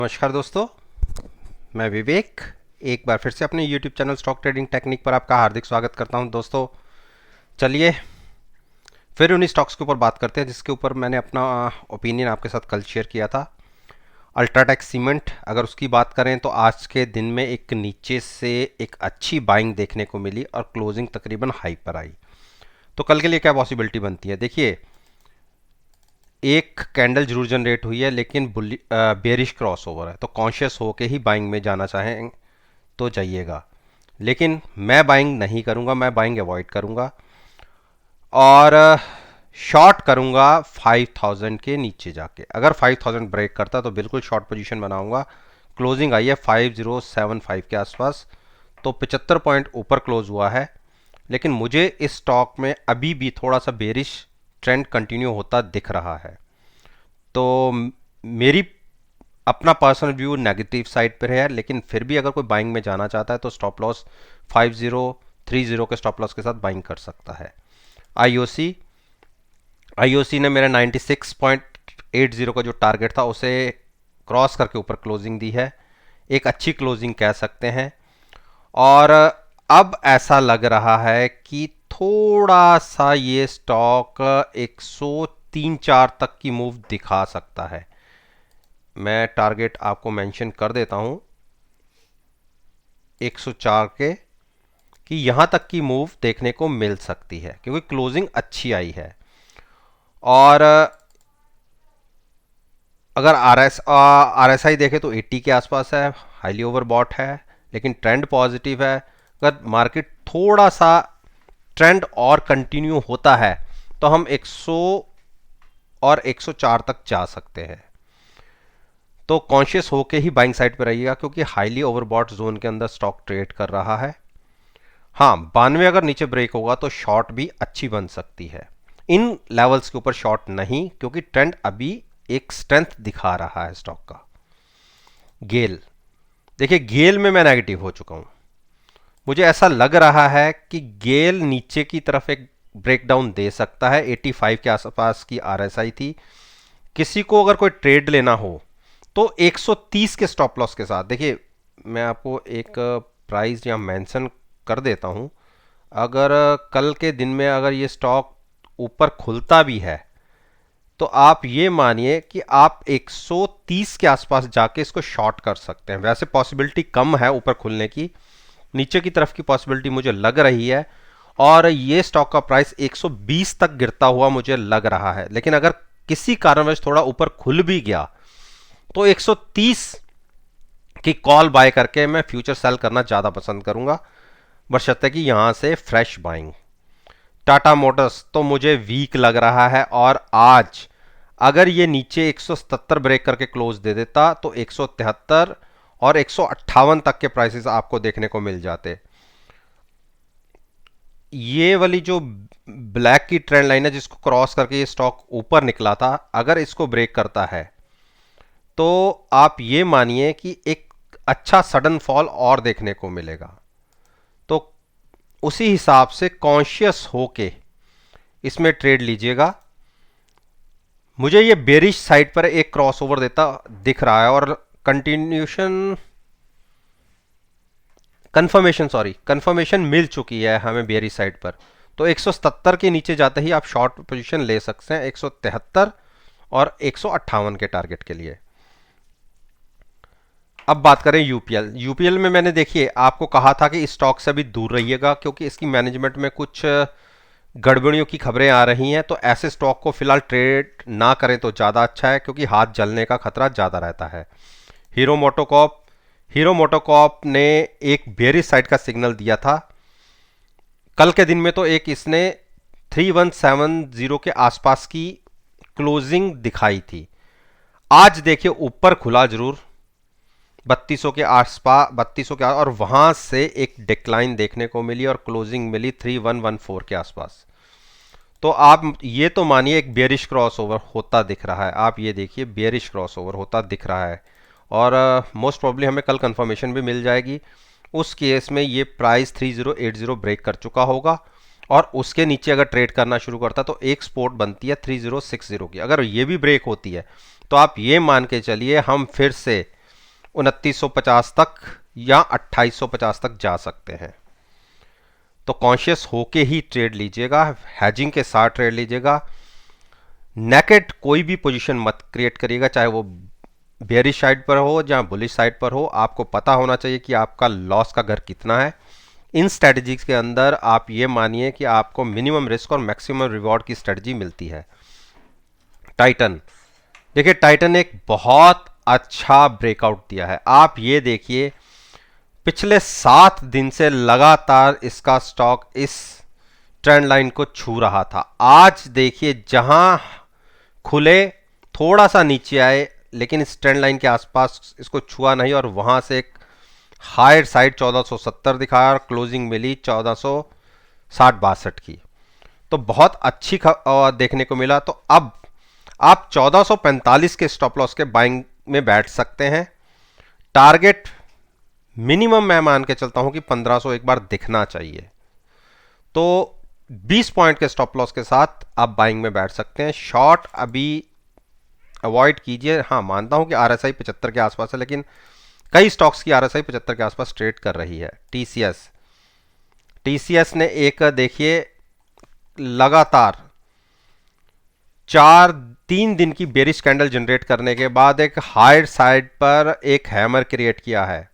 नमस्कार दोस्तों, मैं विवेक एक बार फिर से अपने YouTube channel stock trading technique पर आपका हार्दिक स्वागत करता हूं। दोस्तों चलिए फिर उन्हीं स्टॉक्स के ऊपर बात करते हैं जिसके ऊपर मैंने अपना ओपिनियन आपके साथ कल शेयर किया था। अल्ट्राटेक सीमेंट, अगर उसकी बात करें तो आज के दिन में एक नीचे से एक अच्छी बाइंग देखने को मिली और क्लोजिंग तकरीबन हाई पर आई। तो कल के लिए क्या पॉसिबिलिटी बनती है? देखिए, एक कैंडल जरूर जनरेट हुई है लेकिन बेरिश क्रॉस ओवर है, तो कॉन्शियस होके ही बाइंग में जाना चाहें तो जाइएगा, लेकिन मैं बाइंग नहीं करूंगा, मैं बाइंग अवॉइड करूंगा और शॉर्ट करूंगा 5000 के नीचे जाके। अगर 5000 ब्रेक करता तो बिल्कुल शॉर्ट पोजीशन बनाऊंगा। क्लोजिंग आई है 5075 के आसपास, तो 75 पॉइंट ऊपर क्लोज हुआ है, लेकिन मुझे इस स्टॉक में अभी भी थोड़ा सा बेरिश ट्रेंड कंटिन्यू होता दिख रहा है। तो मेरी अपना पर्सनल व्यू नेगेटिव साइड पर है, लेकिन फिर भी अगर कोई बाइंग में जाना चाहता है तो स्टॉप लॉस 5030 के स्टॉप लॉस के साथ बाइंग कर सकता है। आईओसी आईओसी ने मेरा 96.80 का जो टारगेट था उसे क्रॉस करके ऊपर क्लोजिंग दी है, एक अच्छी क्लोजिंग कह सकते हैं। और अब ऐसा लग रहा है कि थोड़ा सा ये स्टॉक 103-4 तक की मूव दिखा सकता है। मैं टारगेट आपको मेंशन कर देता हूं 104 के, कि यहां तक की मूव देखने को मिल सकती है क्योंकि क्लोजिंग अच्छी आई है। और अगर आरएसआई देखें तो 80 के आसपास है, हाईली ओवरबॉट है, लेकिन ट्रेंड पॉजिटिव है। अगर मार्केट थोड़ा सा ट्रेंड और कंटिन्यू होता है तो हम 100 और 104 तक जा सकते हैं। तो कॉन्शियस होके ही बाइंग साइड पर रहिएगा क्योंकि हाईली ओवरबॉट जोन के अंदर स्टॉक ट्रेड कर रहा है। हाँ, 92 अगर नीचे ब्रेक होगा तो शॉर्ट भी अच्छी बन सकती है। इन लेवल्स के ऊपर शॉर्ट नहीं, क्योंकि ट्रेंड अभी एक स्ट्रेंथ दिखा रहा है स्टॉक का। गेल, देखिए गेल में मैं नेगेटिव हो चुका हूं। मुझे ऐसा लग रहा है कि गेल नीचे की तरफ एक ब्रेकडाउन दे सकता है। 85 के आसपास की आरएसआई थी। किसी को अगर कोई ट्रेड लेना हो तो 130 के स्टॉप लॉस के साथ, देखिए मैं आपको एक प्राइस यहाँ मेंशन कर देता हूँ। अगर कल के दिन में अगर ये स्टॉक ऊपर खुलता भी है तो आप ये मानिए कि आप 130 के आसपास जाके इसको शॉर्ट कर सकते हैं। वैसे पॉसिबिलिटी कम है ऊपर खुलने की, नीचे की तरफ की पॉसिबिलिटी मुझे लग रही है, और ये स्टॉक का प्राइस 120 तक गिरता हुआ मुझे लग रहा है। लेकिन अगर किसी कारणवश थोड़ा ऊपर खुल भी गया तो 130 की कॉल बाय करके मैं फ्यूचर सेल करना ज़्यादा पसंद करूंगा, बशर्ते कि यहां से फ्रेश बाइंग। टाटा मोटर्स तो मुझे वीक लग रहा है, और आज अगर ये नीचे 177 ब्रेक करके क्लोज दे देता तो 173 और 158 तक के प्राइसेस आपको देखने को मिल जाते। ये वाली जो ब्लैक की ट्रेंड लाइन है जिसको क्रॉस करके ये स्टॉक ऊपर निकला था, अगर इसको ब्रेक करता है तो आप ये मानिए कि एक अच्छा सडन फॉल और देखने को मिलेगा। तो उसी हिसाब से कॉन्शियस होके इसमें ट्रेड लीजिएगा। मुझे ये बेरिश साइड पर एक क्रॉसओवर देता दिख रहा है, और कंफर्मेशन मिल चुकी है हमें बेरिश साइड पर। तो 177 के नीचे जाते ही आप शॉर्ट पोजीशन ले सकते हैं 173 और 158 के टारगेट के लिए। अब बात करें यूपीएल में मैंने देखिए आपको कहा था कि इस स्टॉक से भी दूर रहिएगा क्योंकि इसकी मैनेजमेंट में कुछ गड़बड़ियों की खबरें आ रही हैं। तो ऐसे स्टॉक को फिलहाल ट्रेड ना करें तो ज़्यादा अच्छा है क्योंकि हाथ जलने का खतरा ज़्यादा रहता है। हीरो मोटोकॉर्प ने एक बेरिश साइड का सिग्नल दिया था कल के दिन में, तो एक इसने 3170 के आसपास की क्लोजिंग दिखाई थी। आज देखिए ऊपर खुला जरूर 3200 के आसपास, 3200 के और वहां से एक डिक्लाइन देखने को मिली और क्लोजिंग मिली 3114 के आसपास। तो आप ये तो मानिए एक बेरिश क्रॉसओवर होता दिख रहा है। आप ये देखिए बेरिश क्रॉसओवर होता दिख रहा है, और मोस्ट प्रॉब्ली हमें कल कंफर्मेशन भी मिल जाएगी। उस केस में ये प्राइस 3080 ब्रेक कर चुका होगा, और उसके नीचे अगर ट्रेड करना शुरू करता तो एक सपोर्ट बनती है 3060 की। अगर ये भी ब्रेक होती है तो आप ये मान के चलिए हम फिर से 2950 तक या 2850 तक जा सकते हैं। तो कॉन्शियस होके ही ट्रेड लीजिएगा, हैजिंग के साथ ट्रेड लीजिएगा। नेकेड कोई भी पोजीशन मत क्रिएट करिएगा, चाहे वो बेयरिश साइड पर हो या बुलिश साइड पर हो। आपको पता होना चाहिए कि आपका लॉस का घर कितना है। इन स्ट्रेटजीज के अंदर आप ये मानिए कि आपको मिनिमम रिस्क और मैक्सिमम रिवॉर्ड की स्ट्रेटजी मिलती है। टाइटन, देखिए टाइटन एक बहुत अच्छा ब्रेकआउट दिया है। आप ये देखिए पिछले 7 दिन से लगातार इसका स्टॉक इस ट्रेंड लाइन को छू रहा था। आज देखिए जहां खुले थोड़ा सा नीचे आए, लेकिन इस ट्रेंड लाइन के आसपास इसको छुआ नहीं और वहां से एक हायर साइड 1470 दिखाया और क्लोजिंग मिली 1460-62 की। तो बहुत अच्छी देखने को मिला। तो अब आप 1445 के स्टॉप लॉस के बाइंग में बैठ सकते हैं। टारगेट मिनिमम मैं मान के चलता हूं कि 1500 एक बार दिखना चाहिए। तो 20 पॉइंट के स्टॉप लॉस के साथ आप बाइंग में बैठ सकते हैं। शॉर्ट अभी अवॉइड कीजिए। हाँ, मानता हूं कि आरएसआई 75 के आसपास है, लेकिन कई स्टॉक्स की आरएसआई 75 के आसपास ट्रेड कर रही है। टीसीएस ने एक देखिए लगातार 3 दिन की बेरिश कैंडल जनरेट करने के बाद एक हायर साइड पर एक हैमर क्रिएट किया है,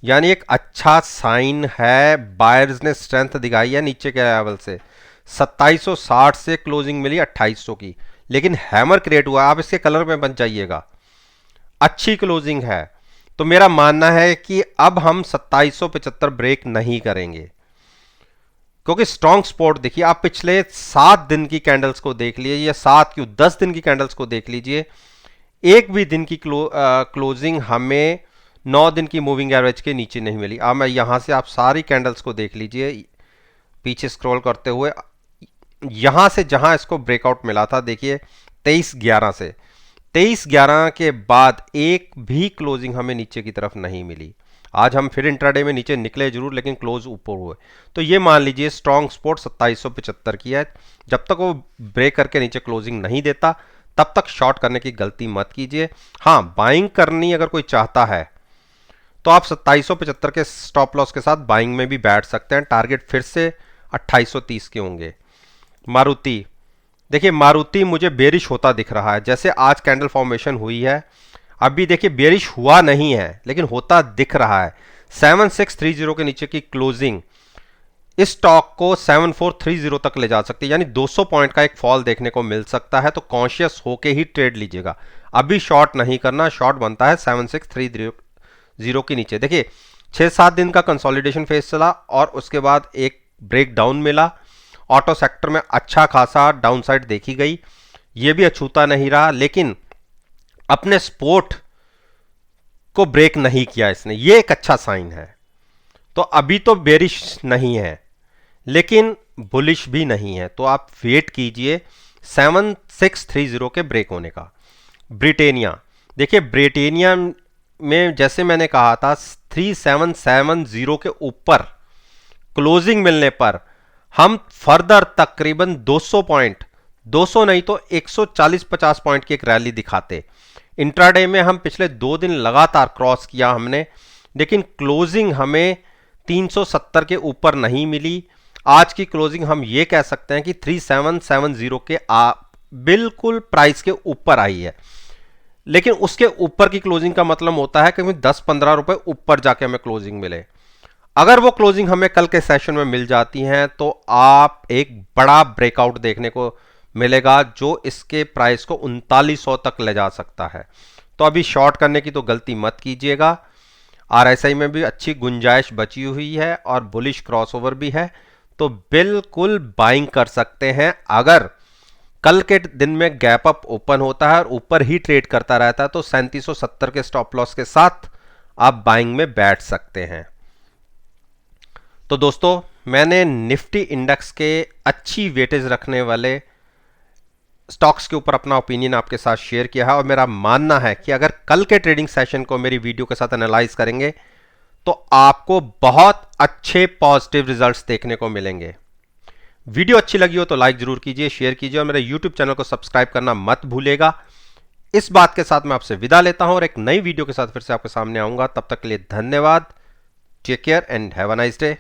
यानी एक अच्छा साइन है। बायर्स ने स्ट्रेंथ दिखाई है नीचे के लेवल से। 2760 से क्लोजिंग मिली 2800 की, लेकिन हैमर क्रिएट हुआ। आप इसके कलर में बच जाइएगा, अच्छी क्लोजिंग है। तो मेरा मानना है कि अब हम 2775 ब्रेक नहीं करेंगे, क्योंकि स्ट्रॉन्ग सपोर्ट देखिए। आप पिछले 7 दिन की कैंडल्स को देख लीजिए या 10 दिन की कैंडल्स को देख लीजिए। एक भी दिन की क्लोजिंग हमें 9 दिन की मूविंग एवरेज के नीचे नहीं मिली। अब मैं यहां से आप सारी कैंडल्स को देख लीजिए पीछे स्क्रॉल करते हुए। यहां से जहां इसको ब्रेकआउट मिला था, देखिए 23/11 से 23/11 के बाद एक भी क्लोजिंग हमें नीचे की तरफ नहीं मिली। आज हम फिर इंट्राडे में नीचे निकले जरूर, लेकिन क्लोज ऊपर हुए। तो ये मान लीजिए स्ट्रॉन्ग सपोर्ट 2775 की है। जब तक वो ब्रेक करके नीचे क्लोजिंग नहीं देता, तब तक शॉर्ट करने की गलती मत कीजिए। हाँ, बाइंग करनी अगर कोई चाहता है तो आप 2775 के स्टॉप लॉस के साथ बाइंग में भी बैठ सकते हैं। टारगेट फिर से 2830 के होंगे। मारुति, देखिए मारुति मुझे बेरिश होता दिख रहा है। जैसे आज कैंडल फॉर्मेशन हुई है, अभी देखिए बेरिश हुआ नहीं है, लेकिन होता दिख रहा है। 7630 के नीचे की क्लोजिंग इस स्टॉक को 7430 तक ले जा सकती है, यानी 200 पॉइंट का एक फॉल देखने को मिल सकता है। तो कॉन्शियस होके ही ट्रेड लीजिएगा, अभी शॉर्ट नहीं करना। शॉर्ट बनता है 7630 के नीचे। देखिए 6-7 दिन का कंसोलिडेशन फेज चला और उसके बाद एक ब्रेक डाउन मिला। ऑटो सेक्टर में अच्छा खासा डाउनसाइड देखी गई, ये भी अछूता नहीं रहा, लेकिन अपने सपोर्ट को ब्रेक नहीं किया इसने। ये एक अच्छा साइन है। तो अभी तो बेरिश नहीं है, लेकिन बुलिश भी नहीं है। तो आप वेट कीजिए 7630 के ब्रेक होने का। ब्रिटेनिया, देखिए ब्रिटेनिया में जैसे मैंने कहा था 3770 के ऊपर क्लोजिंग मिलने पर हम फर्दर तकरीबन 200 पॉइंट, 200 नहीं तो 140-50 पॉइंट की एक रैली दिखाते। इंट्राडे में हम पिछले 2 दिन लगातार क्रॉस किया हमने, लेकिन क्लोजिंग हमें 370 के ऊपर नहीं मिली। आज की क्लोजिंग हम ये कह सकते हैं कि 3770 के बिल्कुल प्राइस के ऊपर आई है, लेकिन उसके ऊपर की क्लोजिंग का मतलब होता है कि 10-15 रुपए ऊपर जाके हमें क्लोजिंग मिले। अगर वो क्लोजिंग हमें कल के सेशन में मिल जाती हैं तो आप एक बड़ा ब्रेकआउट देखने को मिलेगा, जो इसके प्राइस को 3900 तक ले जा सकता है। तो अभी शॉर्ट करने की तो गलती मत कीजिएगा। आरएसआई में भी अच्छी गुंजाइश बची हुई है और बुलिश क्रॉसओवर भी है, तो बिल्कुल बाइंग कर सकते हैं। अगर कल के दिन में गैप अप ओपन होता है और ऊपर ही ट्रेड करता रहता है तो 3770 के स्टॉप लॉस के साथ आप बाइंग में बैठ सकते हैं। तो दोस्तों, मैंने निफ्टी इंडेक्स के अच्छी वेटेज रखने वाले स्टॉक्स के ऊपर अपना ओपिनियन आपके साथ शेयर किया है और मेरा मानना है कि अगर कल के ट्रेडिंग सेशन को मेरी वीडियो के साथ एनालाइज करेंगे तो आपको बहुत अच्छे पॉजिटिव रिजल्ट्स देखने को मिलेंगे। वीडियो अच्छी लगी हो तो लाइक जरूर कीजिए, शेयर कीजिए और मेरे यूट्यूब चैनल को सब्सक्राइब करना मत भूलिएगा। इस बात के साथ मैं आपसे विदा लेता हूं और एक नई वीडियो के साथ फिर से आपके सामने आऊंगा। तब तक के लिए धन्यवाद। Take care and have a nice day.